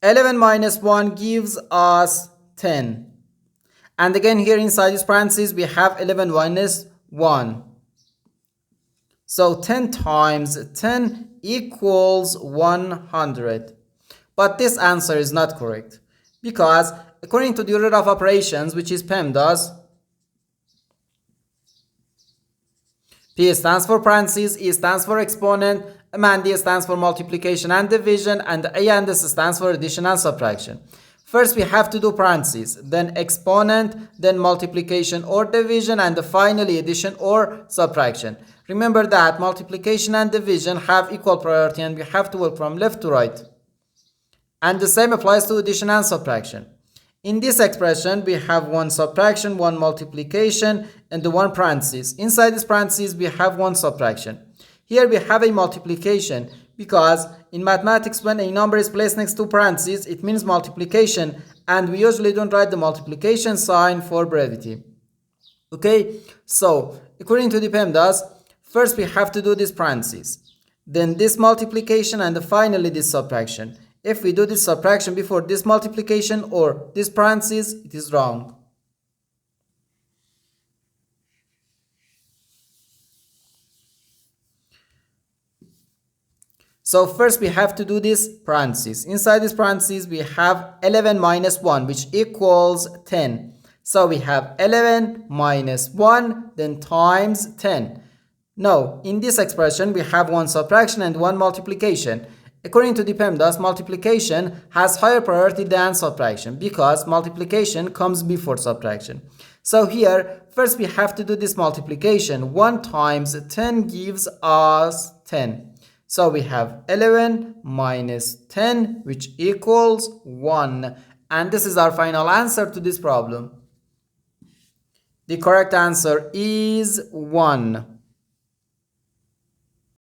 11 minus 1 gives us 10. And again here inside this parentheses we have 11 minus 1. So 10 times 10 equals 100. But this answer is not correct because according to the order of operations, which is PEMDAS, P stands for parentheses, E stands for exponent, M and D stands for multiplication and division, and A and S stands for addition and subtraction. First we have to do parentheses, then exponent, then multiplication or division, and finally addition or subtraction. Remember that multiplication and division have equal priority and we have to work from left to right. And the same applies to addition and subtraction. In this expression, we have one subtraction, one multiplication, and the one parentheses. Inside this parentheses, we have one subtraction. Here we have a multiplication because in mathematics, when a number is placed next to parentheses, it means multiplication, and we usually don't write the multiplication sign for brevity. Okay, so according to the PEMDAS, first we have to do this parentheses, then this multiplication, and finally this subtraction. If we do this subtraction before this multiplication or this parentheses, it is wrong. So first we have to do this parentheses. Inside this parentheses we have 11 minus 1, which equals 10. So we have 11 minus 1, then times 10. Now in this expression we have one subtraction and one multiplication. According to the PEMDAS, multiplication has higher priority than subtraction because multiplication comes before subtraction. So here, first we have to do this multiplication. 1 times 10 gives us 10. So we have 11 minus 10, which equals 1. And this is our final answer to this problem. The correct answer is 1.